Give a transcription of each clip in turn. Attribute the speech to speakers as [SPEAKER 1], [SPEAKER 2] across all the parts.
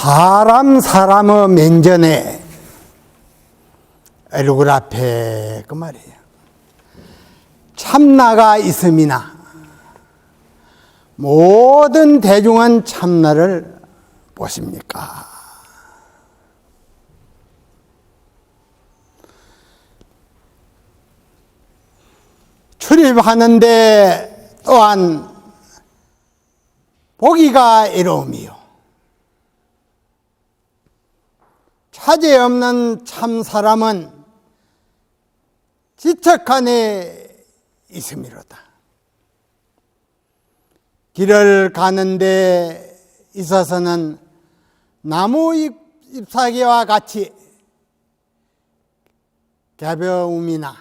[SPEAKER 1] 사람의 면전에 얼굴 앞에 그 말이에요. 참나가 있음이나 모든 대중은 참나를 보십니까? 출입하는데 또한 보기가 어려움이요, 차제 없는 참 사람은 지척간에 있음이로다. 길을 가는데 있어서는 나무 잎사귀와 같이 가벼움이나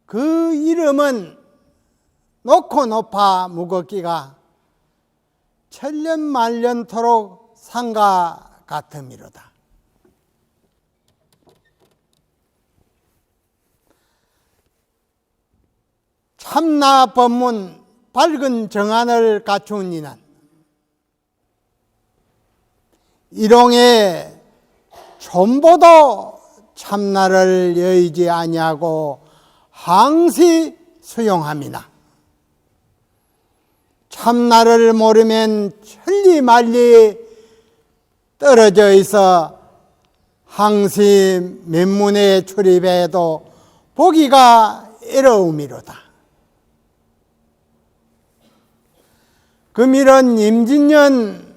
[SPEAKER 1] 그 이름은 높고 높아 무겁기가 천년만년토록 상가 같음이로다. 참나 법문 밝은 정안을 갖춘 이는 일용의 촌보도 참나를 여의지 아니하고 항시 수용함이나 참나를 모르면 천리만리 떨어져 있어 항시 면문에 출입해도 보기가 어려움이로다. 금일은 임진년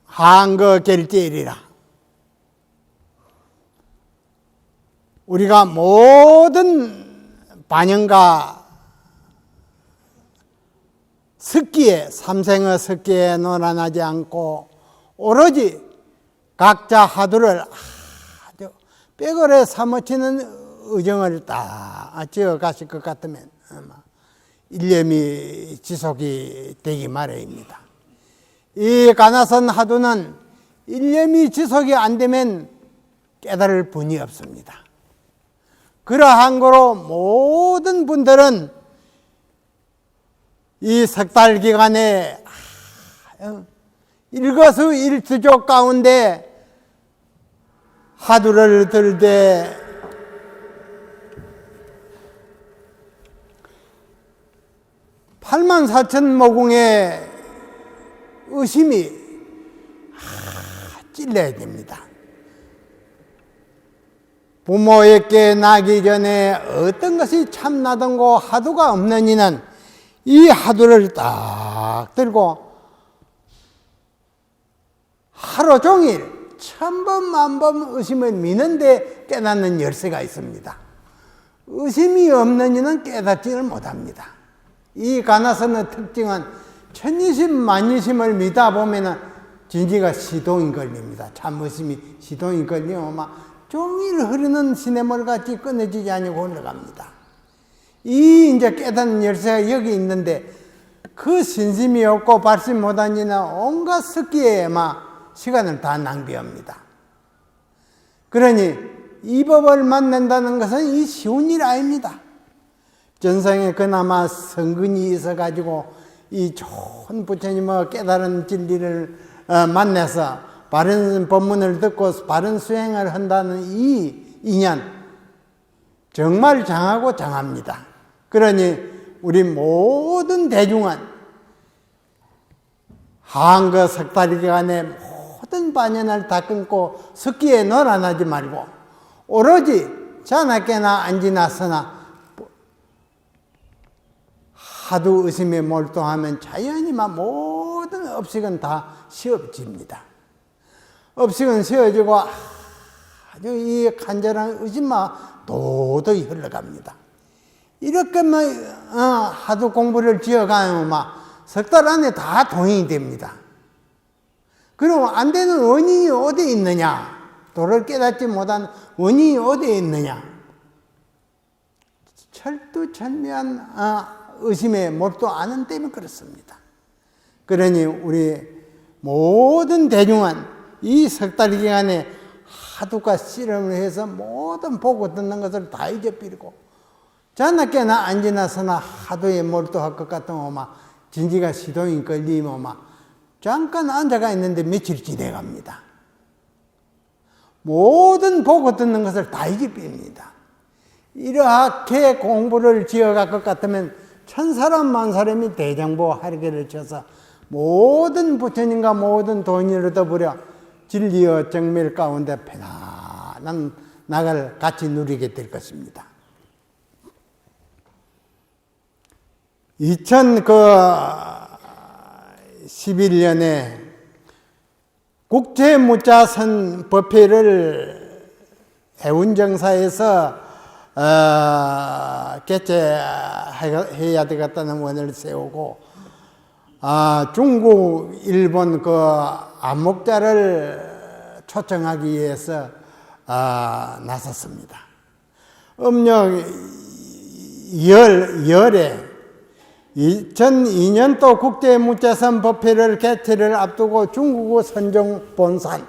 [SPEAKER 1] 한거 결제일이라 우리가 모든 반영과 습기에 삼생의 습기에 논란하지 않고 오로지 각자 하두를 아주 빼거래 사무치는 의정을 딱 지어 가실 것 같으면 아마 일념이 지속이 되기 마련입니다. 이 가나선 하두는 일념이 지속이 안 되면 깨달을 분이 없습니다. 그러한 거로 모든 분들은 이 석 달 기간에 일거수일투족 가운데 하두를 들되 팔만사천모궁의 의심이 찔려야 됩니다. 부모에게 나기 전에 어떤 것이 참나던고 하두가 없는 이는 이 하두를 딱 들고 하루 종일 천번 만번 의심을 미는데 깨닫는 열쇠가 있습니다. 의심이 없는 이는 깨닫지를 못합니다. 이 가나선의 특징은 천이심 만이심을 믿다 보면은 진지가 시동이 걸립니다. 참의심이 시동이 걸리면 막 종일 흐르는 시냇물같이 끊어지지 않고 흘러갑니다. 이 이제 깨닫는 열쇠가 여기 있는데 그 신심이 없고 발심 못한 이는 온갖 습기에 막 시간을 다 낭비합니다. 그러니 이 법을 만난다는 것은 이 쉬운 일 아닙니다. 전생에 그나마 성근이 있어가지고 이 좋은 부처님의 깨달은 진리를 만나서 바른 법문을 듣고 바른 수행을 한다는 이 인연 정말 장하고 장합니다. 그러니 우리 모든 대중은 한거 석 달 기간에 모든 반연을 다 끊고 습기에 놀아나지 말고 오로지 자나깨나 안지나서나 하도 의심에 몰두하면 자연히만 모든 업식은 다 쉬워집니다. 업식은 쉬워지고 아주 이 간절한 의심만 도도히 흘러갑니다. 이렇게만 하도 공부를 지어가면 막 석 달 안에 다 동행이 됩니다. 그럼 안 되는 원인이 어디에 있느냐? 도를 깨닫지 못한 원인이 어디에 있느냐? 철두철미한 의심에 몰두 않은 때문에 그렇습니다. 그러니 우리 모든 대중은 이 석 달 기간에 하두가 실험을 해서 모든 보고 듣는 것을 다 잊어버리고 자나깨나 안지나서나 하두에 몰두할 것 같으면 막 진지가 시동이 걸리면 막 잠깐 앉아가 있는데 며칠 지내갑니다. 모든 보고 듣는 것을 다 잊어버립니다. 이렇게 공부를 지어갈 것 같으면 천사람 만사람이 대장보 하리게를 쳐서 모든 부처님과 모든 도인을 더불어 진리의 정밀 가운데 편안한 낙을 같이 누리게 될 것입니다. 2011년에 국제무자선 법회를 해운정사에서 개최해야 되겠다는 원을 세우고 중국, 일본 그 암목자를 초청하기 위해서 나섰습니다. 음력 열에 2002년도 국제무자선 법회를 개최를 앞두고 중국의 선종 본산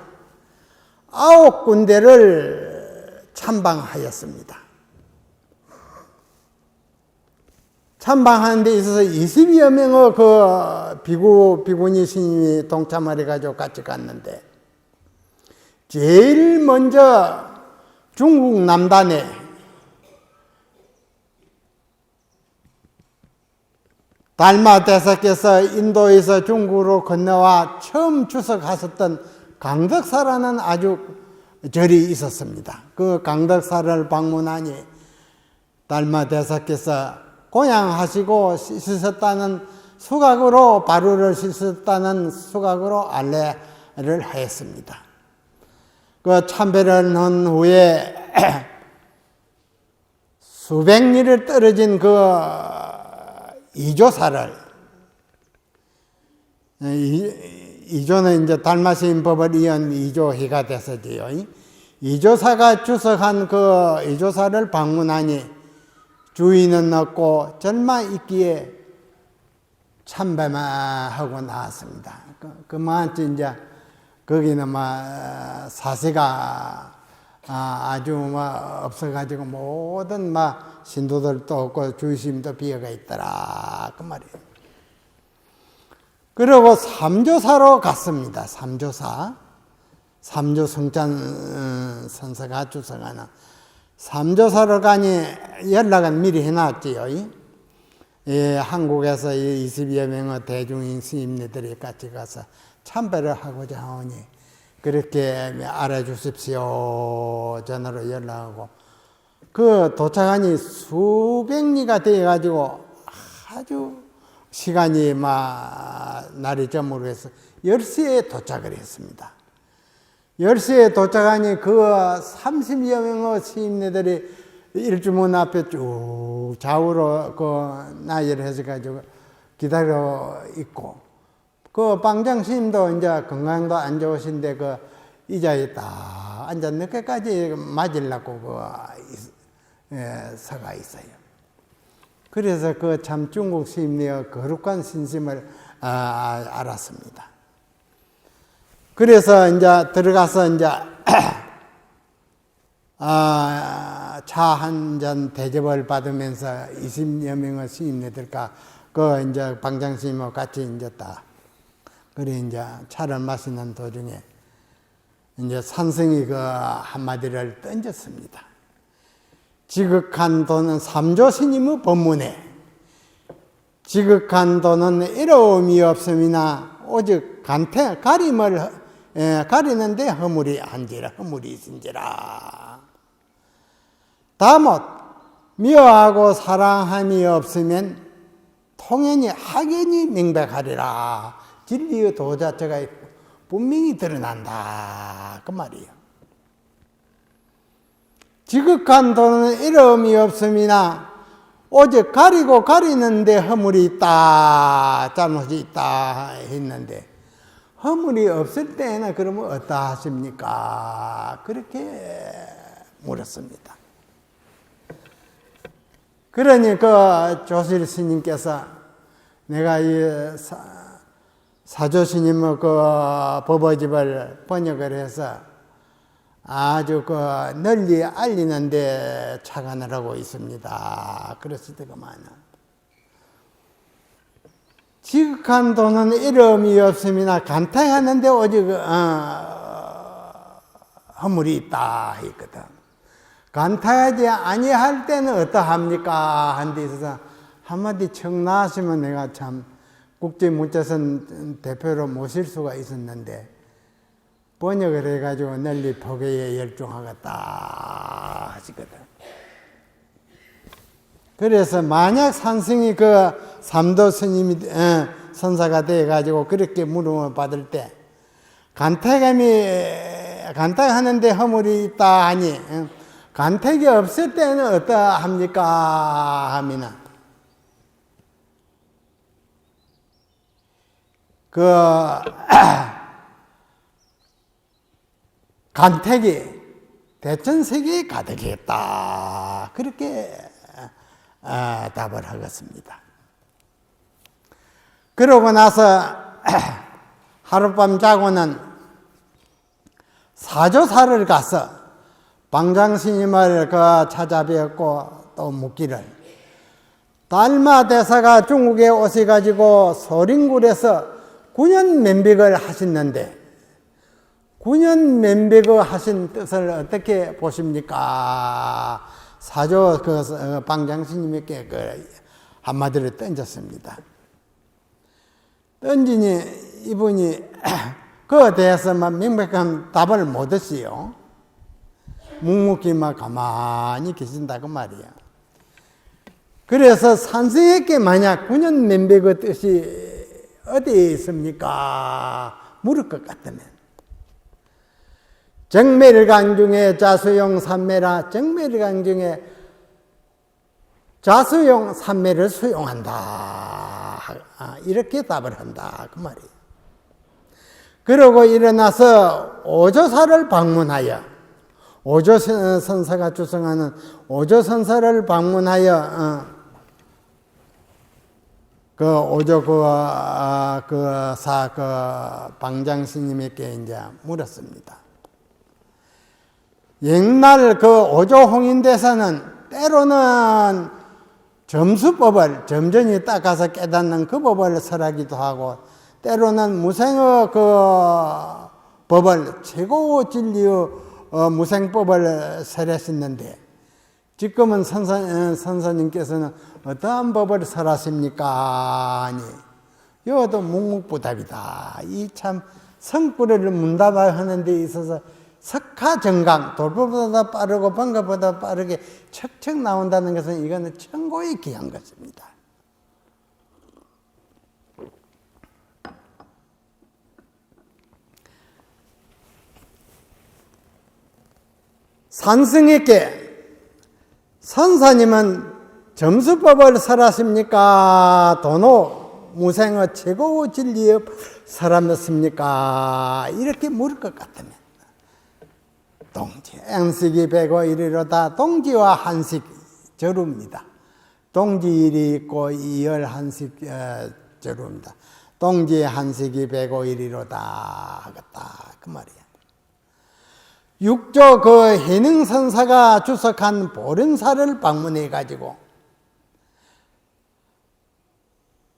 [SPEAKER 1] 9군데를 참방하였습니다. 참방하는 데 있어서 20여 명의 그 비구니 스님이 동참을 해가지고 같이 갔는데, 제일 먼저 중국 남단에 달마 대사께서 인도에서 중국으로 건너와 처음 주석하셨던 강덕사라는 아주 절이 있었습니다. 그 강덕사를 방문하니 달마 대사께서 고향하시고 씻으셨다는 수각으로, 바루를 씻었다는 수각으로 안내를 하였습니다. 그 참배를 한 후에 수백 리를 떨어진 그 이조사를, 이조는 이제 달마스인 법을 이은 이조희가 됐었지요. 이조사가 주석한 그 이조사를 방문하니 주인은 없고 절만 있기에 참배만 하고 나왔습니다. 그만 이제 거기는 막 사세가 아주 없어가지고 모든 신도들도 없고 주심도 비어가 있더라 그 말이에요. 그리고 삼조사로 갔습니다. 삼조 성찬 선사가 주석하는 삼조사로 가니 연락은 미리 해놨지요. 한국에서 20여 명의 대중인 스님들이 같이 가서 참배를 하고자 하오니 그렇게 알아주십시오 전화로 연락하고, 그 도착하니 수백 리가 되어가지고 아주 시간이 날이 저물어서 10시에 도착을 했습니다. 10시에 도착하니 그 30여 명의 스님네들이 일주문 앞에 쭉 좌우로 그 나열을 해서가지고 기다려 있고, 그 방장 스님도 이제 건강도 안 좋으신데 그 의자에 딱 앉아 늦게까지 맞으려고 서가 있어요. 그래서 그 참 중국 스님의 거룩한 신심을 알았습니다. 그래서 이제 들어가서 이제 차 한 잔 대접을 받으면서 20여 명의 스님네들과 그 이제 방장 스님하고 같이 이제 그래 이제 차를 마시는 도중에 이제 산성이 그 한마디를 던졌습니다. 지극한 도는 삼조 스님의 법문에 지극한 도는 이로움이 없음이나 오직 가림을 가리는데 허물이 있은지라. 다못 미워하고 사랑함이 없으면 통연히 학연이 명백하리라. 진리의 도 자체가 분명히 드러난다 그 말이에요. 지극한 도는 이름이 없음이나 오직 가리고 가리는데 허물이 있다, 잘못이 있다 했는데, 허물이 없을 때는 그러면 어떠 하십니까? 그렇게 물었습니다. 그러니 그 조실 스님께서 내가 이 사조 스님의 그 법어집을 번역을 해서 아주 그 널리 알리는데 착안을 하고 있습니다. 그랬을 때가 많아. 지극한 도는 이름이 없음이나 간택하는데 오직 허물이 있다 했거든. 간택하지 아니할 때는 어떠합니까? 한 데 있어서 한마디 청나하시면 내가 참 국제문자선 대표로 모실 수가 있었는데 번역을 해가지고 널리 포교에 열중하겠다 하시거든. 그래서 만약 산승이 그 삼도 스님이 선사가 돼가지고 그렇게 물음을 받을 때 간택하는데 허물이 있다 하니 간택이 없을 때는 어떠합니까? 하면은 간택이 대천세계에 가득했다. 그렇게 답을 하겠습니다. 그러고 나서 하룻밤 자고는 사조사를 가서 방장스님을 찾아뵈었고 또 묻기를 달마 대사가 중국에 오셔가지고 소린굴에서 9년 면백을 하셨는데 9년 면백을 하신 뜻을 어떻게 보십니까? 사조 방장스님에게 한마디를 던졌습니다. 던지니 이분이 그에 대해서만 명백한 답을 못 했어요. 묵묵히만 가만히 계신다고 말이야. 그래서 산승에게 만약 9년 면백의 뜻이 어디에 있습니까? 물을 것 같으면 정멸강중에 자수용 삼매라. 정멸강중에 자수용 삼매를 수용한다. 이렇게 답을 한다. 그 말이에요. 그러고 일어나서 오조사를 방문하여 오조선사가 주성하는 오조선사를 방문하여 방장스님에게 이제 물었습니다. 옛날 오조홍인대사는 때로는 점수법을 점전히 닦아서 깨닫는 그 법을 설하기도 하고 때로는 무생의 법을 최고 진리의 무생법을 설하셨는데 지금은 선사님께서는 어떠한 법을 설하십니까? 아니, 이것도 묵묵부답이다. 이 참 성구를 문답하는 데 있어서 석하정강, 돌보다 빠르고 번거보다 빠르게 척척 나온다는 것은 이거는 천고에 귀한 것입니다. 산승에게 선사님은 점수법을 설하십니까? 도노 무생의 최고 진리의 설하셨습니까? 이렇게 물을 것 같으면 동지 양식이 105일이로다. 동지와 한식 저루입니다. 동지일이 있고 이열 한식 저루입니다. 동지 한식이 105일이로다 하겠다 그 말이야. 육조 해능선사가 주석한 보른사를 방문해 가지고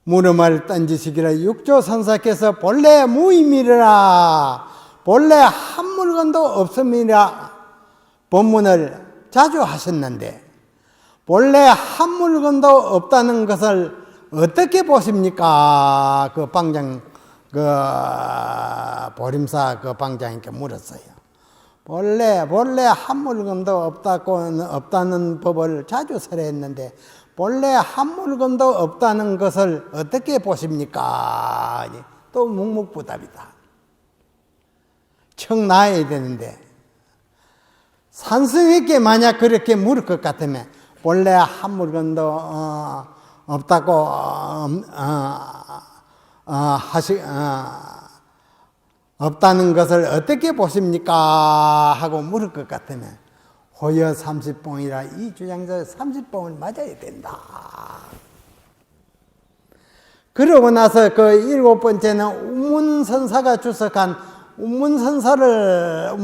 [SPEAKER 1] 물음을 던지시기를 육조 선사께서 본래 무의미라 본래 한 물건도 없음이라 본문을 자주 하셨는데 본래 한 물건도 없다는 것을 어떻게 보십니까? 보림사 방장님께 물었어요. 본래 한 물건도 없다는 법을 자주 설했는데 본래 한 물건도 없다는 것을 어떻게 보십니까? 또 묵묵부답이다. 청 나야 되는데 산승에게 만약 그렇게 물을 것 같으면 본래 한 물건도 없다고 없다는 것을 어떻게 보십니까? 하고 물을 것 같으면 호여 30봉이라 이 주장자 30봉을 맞아야 된다. 그러고 나서 그 7번째는 운문선사가 주석한 운문선사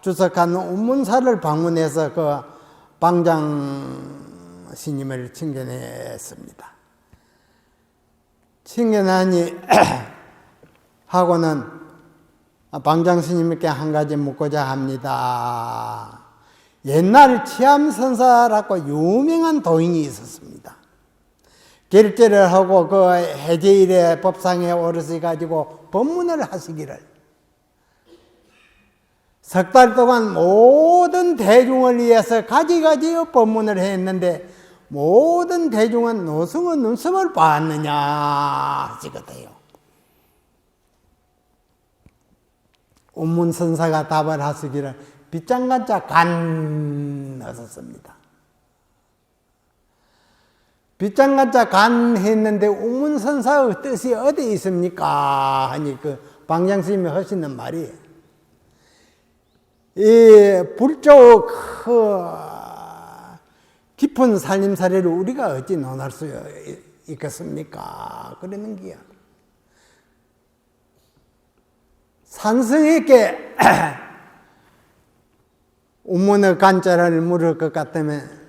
[SPEAKER 1] 주석한 운문사를 방문해서 그 방장 스님을 칭견했습니다. 친견하니 하고는 방장스님께 한 가지 묻고자 합니다. 옛날 치암선사라고 유명한 도인이 있었습니다. 결제를 하고 그 해제일에 법상에 오르셔 가지고 법문을 하시기를 석 달 동안 모든 대중을 위해서 가지가지 법문을 했는데 모든 대중은 노승의 눈썹을 봤느냐 하시거든요. 운문선사가 답을 하시기를 빗장간자 간 하셨습니다. 빗장간자 간 했는데 운문선사의 뜻이 어디 있습니까? 하니 그 방장스님이 하시는 말이 이 불조 깊은 살림살이를 우리가 어찌 논할 수 있겠습니까? 그러는 게야. 산성에게 운문의 간자를 물을 것 같다면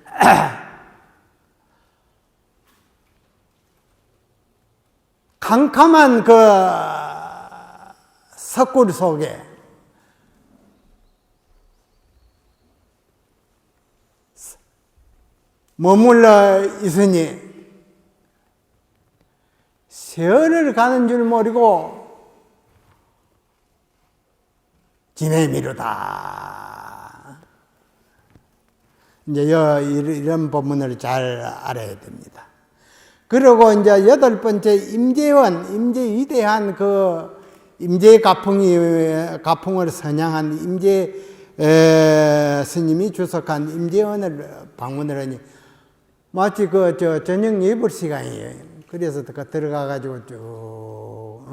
[SPEAKER 1] 캄캄한 그 석굴 속에 머물러 있으니 세월을 가는 줄 모르고 지내미로다. 이제 이런 법문을 잘 알아야 됩니다. 그리고 이제 여덟 번째 임재원, 위대한 그 임재 가풍을 선양한 임재 스님이 주석한 임재원을 방문을 하니 마치 저녁 예불 시간이에요. 그래서 들어가 가지고 쭉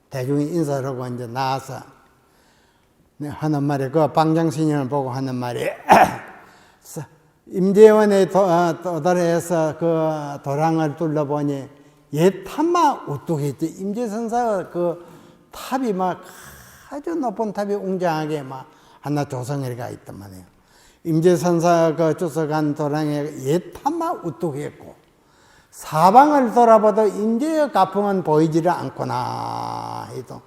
[SPEAKER 1] 대중이 인사를 하고 이제 나와서 하는 말이 그 방장스님을 보고 하는 말이 임재원에 도달해서 그 도랑을 둘러보니 옛 탑만 우뚝했지. 임재선사의 그 탑이 막 아주 높은 탑이 웅장하게 막 하나 조성해가 있단 말이에요. 임재선사 그 주석한 도랑에 옛 탑만 우뚝했고 사방을 돌아봐도 임재의 가풍은 보이지를 않구나 해도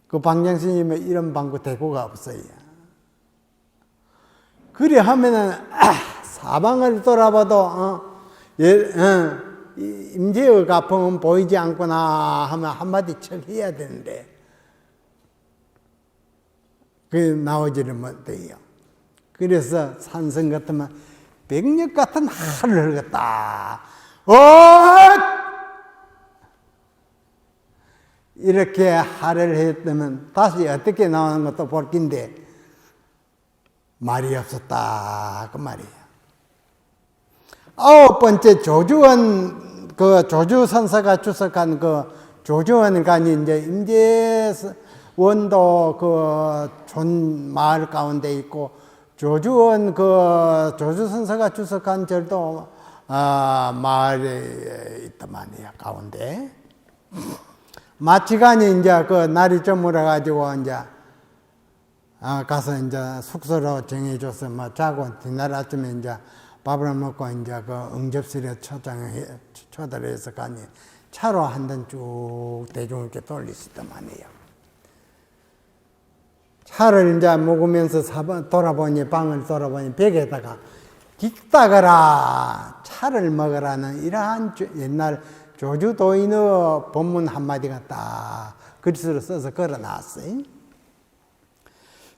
[SPEAKER 1] 그 방장스님의 이런 방구 대고가 없어요. 그래 하면은 사방을 돌아봐도 임재의 가풍은 보이지 않구나 하면 한마디 척 해야 되는데 그게 나오지를 못해요. 그래서 산성 같으면 백력 같은 하를 흘렸다. 이렇게 하를 했다면 다시 어떻게 나오는 것도 볼 긴데 말이 없었다 그 말이에요. 아홉 번째 조주원 그 조주선사가 주석한 그 조주원관이 이제 임재원도 그 촌 마을 가운데 있고 조주원 그 조주선사가 주석한 절도 마을에 있단 말이에요. 가운데 마치간이 이제 그 날이 저물어 가지고 이제 가서 이제 숙소로 정해줘서 뭐 자고 뒷날 아침에 이제 밥을 먹고 이제 그 응접실에 초대해서 가니 차로 한 단 쭉 대중을 이렇게 돌리시단 말이에요. 차를 이제 먹으면서 돌아보니 방을 돌아보니 벽에다가 깃다가라 차를 먹으라는 이러한 옛날 조주도인의 본문 한마디가 딱 글씨로 써서 걸어놨어요.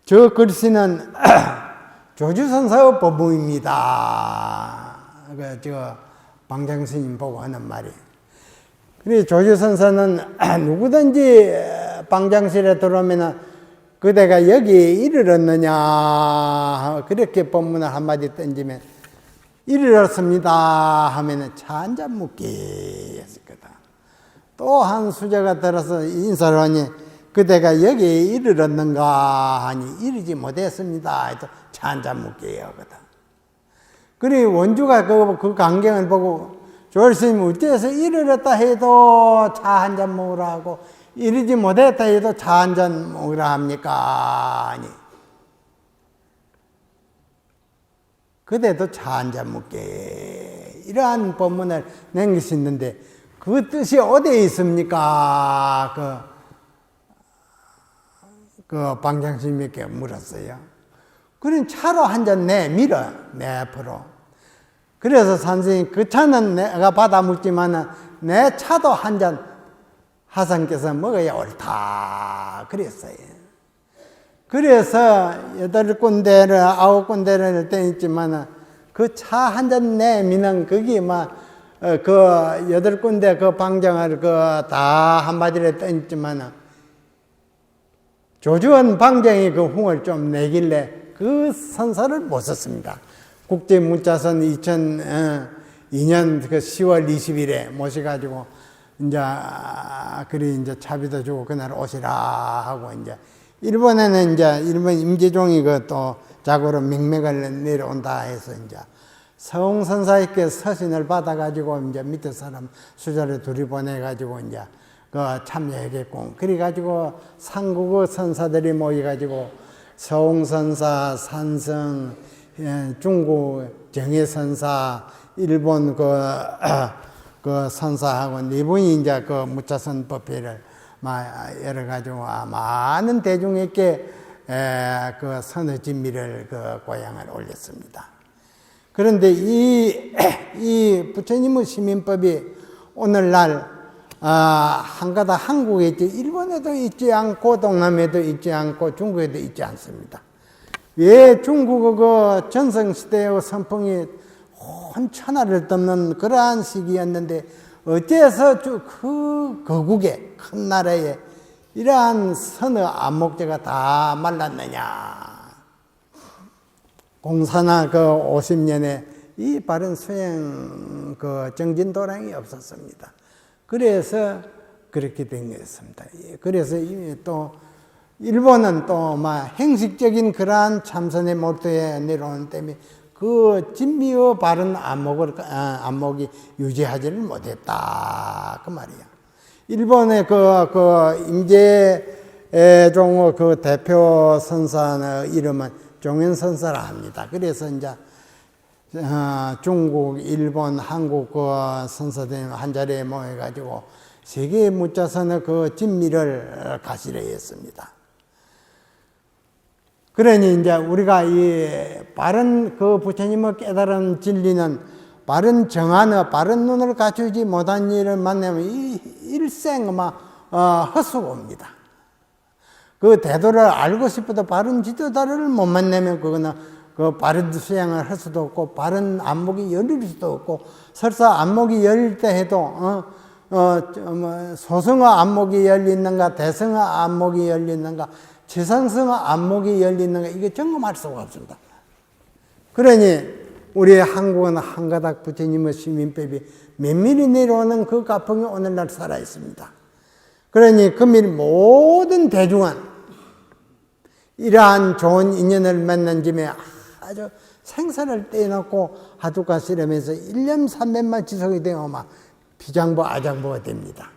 [SPEAKER 1] 저 글씨는 조주선사의 법문입니다. 저 방장스님 보고 하는 말이. 그래 조주선사는 누구든지 방장실에 들어오면 그대가 여기에 이르렀느냐 그렇게 법문을 한마디 던지면 이르렀습니다 하면은 차 한잔 묻게 했을거다. 또 한 수저가 들어서 인사를 하니 그대가 여기에 이르렀는가 하니 이르지 못했습니다 해서 차 한잔 묻게 하거든. 그래 원주가 그 광경을 보고 조을스님이 어째서 이르렀다 해도 차 한잔 먹으라 하고 이르지 못했다 해도 차 한잔 먹으라 합니까? 아니. 그대도 차 한잔 먹게 이러한 법문을 남길 수 있는데 그 뜻이 어디에 있습니까? 그 방장스님께 물었어요. 그럼 차로 한 잔 내밀어, 내 앞으로. 그래서 선생님, 그 차는 내가 받아 먹지만 내 차도 한 잔 하상께서 먹어야 옳다. 그랬어요. 그래서 8군데를, 9군데를 떼있지만 그 차 한 잔 내미는 그게 막, 그 8군데 그 방장을 다 한마디로 떼있지만 조주원 방장이 그 흥을 좀 내길래 그 선서를 못 썼습니다. 국제문자선 2002년 그 10월 20일에 모셔가지고 이제 차비도 주고 그날 오시라 하고 일본에는 일본 임재종이 그 또 자고로 명맥을 내려온다 해서 서웅선사에게 서신을 받아가지고 밑에 사람 수자를 둘이 보내가지고 그 참여하겠고 그래가지고 삼국의 선사들이 모여가지고 서웅선사, 산성, 중국 정해선사, 일본 그 선사하고 네 분이 그 무차선 법회를 여러 가지고 많은 대중에게 그 선의 진미를 그 고향을 올렸습니다. 그런데 이 부처님의 시민법이 오늘날 한가다 한국에 있지 일본에도 있지 않고 동남에도 있지 않고 중국에도 있지 않습니다. 왜 중국의 그 전성시대의 선풍이 온 천하를 덮는 그러한 시기였는데 어째서 그 거국에 큰 나라에 이러한 선의 안목제가 다 말랐느냐. 공사나 그 50년에 이 바른 수행 그 정진도량이 없었습니다. 그래서 그렇게 된 것입니다. 그래서 또 일본은 또 행식적인 그러한 참선의 몰두에 내려오는 때문에 그 진미의 바른 안목이 유지하지를 못했다. 그 말이야. 일본의 그 임재종의 그 대표 선사의 이름은 종현선사라 합니다. 그래서 중국, 일본, 한국 그 선사들 한 자리에 모여가지고 세계 무자선의 그 진미를 가시려 했습니다. 그러니 우리가 이 바른 그 부처님의 깨달은 진리는 바른 정안의 바른 눈을 갖추지 못한 일을 만나면 일생 헛수고입니다. 그 대도를 알고 싶어도 바른 지도자를 못 만나면 그거는 그 바른 수행을 할 수도 없고 바른 안목이 열릴 수도 없고 설사 안목이 열릴 때 해도 소승의 안목이 열리는가 대승의 안목이 열리는가 지상승의 안목이 열리는가 이게 점검할 수가 없습니다. 그러니 우리 한국은 한가닥 부처님의 시민법이 면밀히 내려오는 그 가풍이 오늘날 살아 있습니다. 그러니 금일 모든 대중은 이러한 좋은 인연을 만난 짐에 아주 생사를 떼놓고 하두가 씨름해서 1년 300만 지속이 되어 비장보 아장보가 됩니다.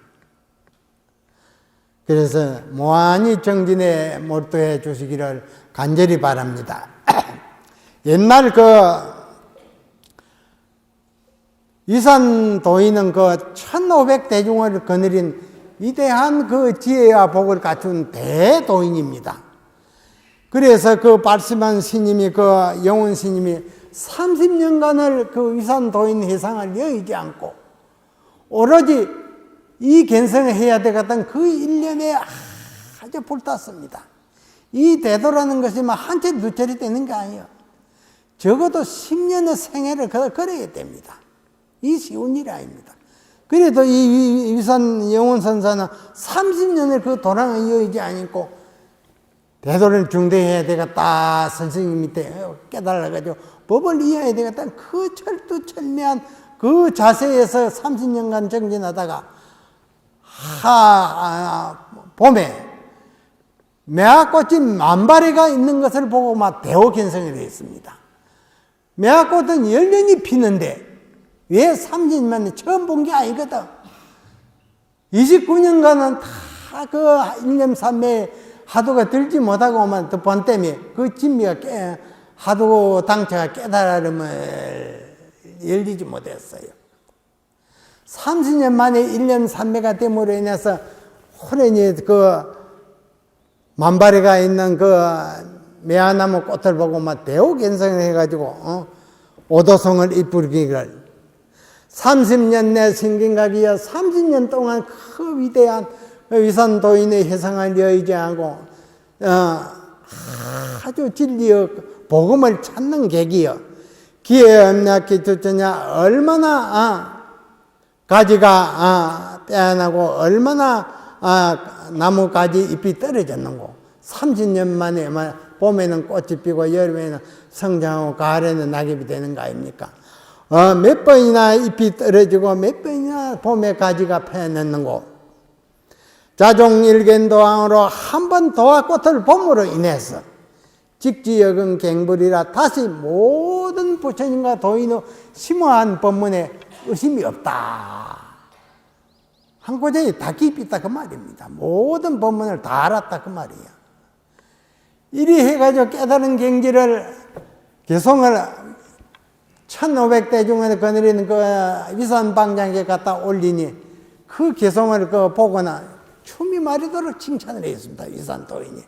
[SPEAKER 1] 그래서 무한히 정진에 몰두해 주시기를 간절히 바랍니다. 옛날 이산 도인은 1500 대중을 거느린 위대한 그 지혜와 복을 갖춘 대도인입니다. 그래서 그 발심한 스님이 영원 스님이 30년간을 그 위산 도인 회상을 여의지 않고 오로지 이 견성을 해야 되겠다는 그 일념에 아주 불탔습니다. 이 대도라는 것이 한 차례 두 차례 되는 게 아니에요. 적어도 10년의 생애를 걸어야 됩니다. 이 쉬운 일이 아닙니다. 그래도 이 위산 영원선사는 30년을 그 도량을 이어지지 않고 대도를 중대해야 되겠다. 선생님 밑에 깨달아가지고 법을 이어야 되겠다. 그 철두철미한 그 자세에서 30년간 정진하다가 봄에 매화꽃이 만발이가 있는 것을 보고 대호 견성을 했습니다. 매화꽃은 열년이 피는데 왜 30년만에 처음 본 게 아니거든. 29년간은 다 그 일념삼매에 하도가 들지 못하고만 또 본 때문에 그 진미가 하도 당체가 깨달음을 열리지 못했어요. 30년 만에 1년 산매가 됨으로 인해서 호련히 그 만발이가 있는 그 매화나무 꽃을 보고 막 대우견성을 해가지고 오도송을 이쁘기를 30년 내 신경각이여 30년 동안 그 위대한 위산 도인의 회상을 여의지하고 아주 진리의 복음을 찾는 계기여 기회 없냐 기투쩌냐 얼마나 가지가 빼어나고 얼마나 나무가지 잎이 떨어졌는고 30년 만에 봄에는 꽃이 피고 여름에는 성장하고 가을에는 낙엽이 되는 거 아닙니까? 몇 번이나 잎이 떨어지고 몇 번이나 봄에 가지가 펴냈는고 자종일견도항으로 한 번 도화꽃을 봄으로 인해서 직지역은 갱불이라 다시 모든 부처님과 도인의 심오한 법문에 의심이 없다. 한 구절에 다 깊이 있다 그 말입니다. 모든 법문을 다 알았다 그 말이야. 이리 해가지고 깨달은 경지를 개송을 1500대중에 거느리는 그 위산방장에 갖다 올리니 그 개송을 그 보거나 춤이 마르도록 칭찬을 했습니다. 위산도인이.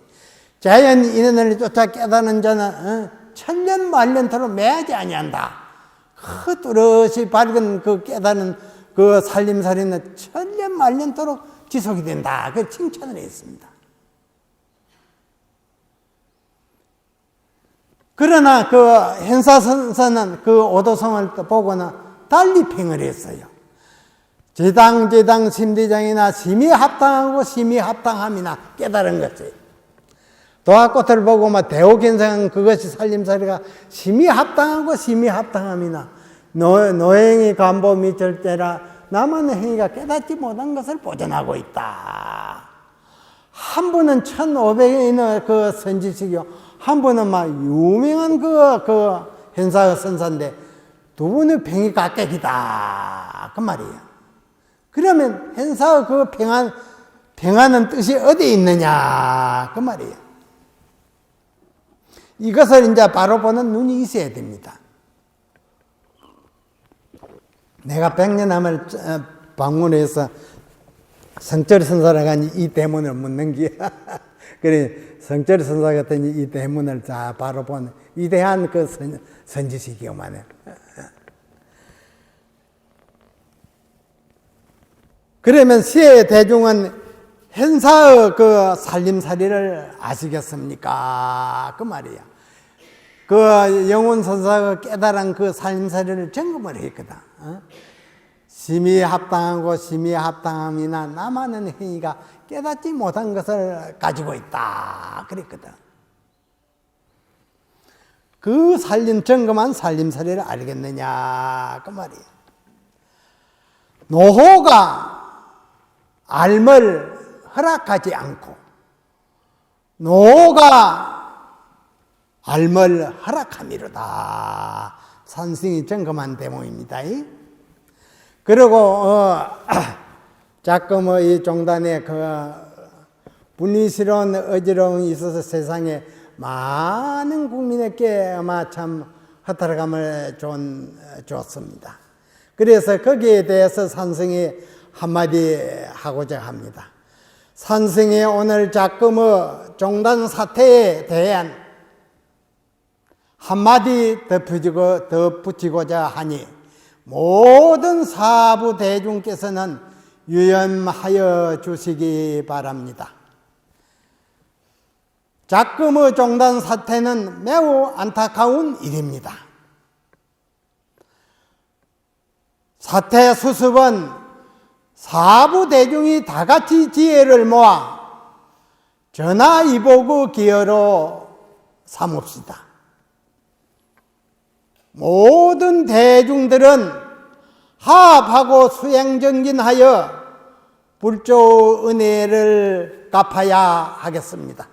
[SPEAKER 1] 자연 인연을 쫓아 깨닫는 자는 천년 만년토록 매하지 아니한다. 그 뚜렷이 밝은 그 깨닫는 그 살림살이는 천년 만년토록 지속이 된다. 그 칭찬을 했습니다. 그러나 그 현사선사는 그 오도성을 보거나 달리 평을 했어요. 제당 심대장이나 심히 합당하고 심히 합당함이나 깨달은 것이 도화꽃을 보고 막 대오견상 그것이 살림살이가 심히 합당하고 심히 합당함이나 노행이 간보 미칠 때라 남한의 행위가 깨닫지 못한 것을 보존하고 있다. 한 분은 1500인의 그 선지식이요. 한 분은 막 유명한 그 현사 선사인데 두 분의 평이 각각이다. 그 말이에요. 그러면 현사의 그 평하는 뜻이 어디에 있느냐. 그 말이에요. 이것을 이제 바로 보는 눈이 있어야 됩니다. 내가 백년함을 방문해서 성철 선사를 가니 이 대문을 묻는 게야. 그래, 성철 선사 같은 이 대문을 다 바로 보는 위대한 그 선지식이요만해. 그러면 시의 대중은 현사의 그 살림살이를 아시겠습니까? 그 말이야. 그 영혼 선사가 깨달은 그 살림살이를 점검을 했거든. 심히 합당하고 심히 합당함이나 남하는 행위가 깨닫지 못한 것을 가지고 있다. 그랬거든. 그 점검한 살림살이를 알겠느냐. 그 말이야. 노호가 알을 허락하지 않고 노가 알을 허락함이로다. 산승이 점검한 대목입니다. 그리고 자꾸 이 종단에 그 분리스러운 어지러움이 있어서 세상에 많은 국민에게 아마 참 허탈감을 줬습니다. 그래서 거기에 대해서 산승이 한마디 하고자 합니다. 산승이 오늘 자금의 종단 사태에 대한 한마디 덧붙이고자 하니 모든 사부 대중께서는 유념하여 주시기 바랍니다. 자금의 종단 사태는 매우 안타까운 일입니다. 사태 수습은 사부 대중이 다 같이 지혜를 모아 전화위복의 기여로 삼읍시다. 모든 대중들은 화합하고 수행정진하여 불조 은혜를 갚아야 하겠습니다.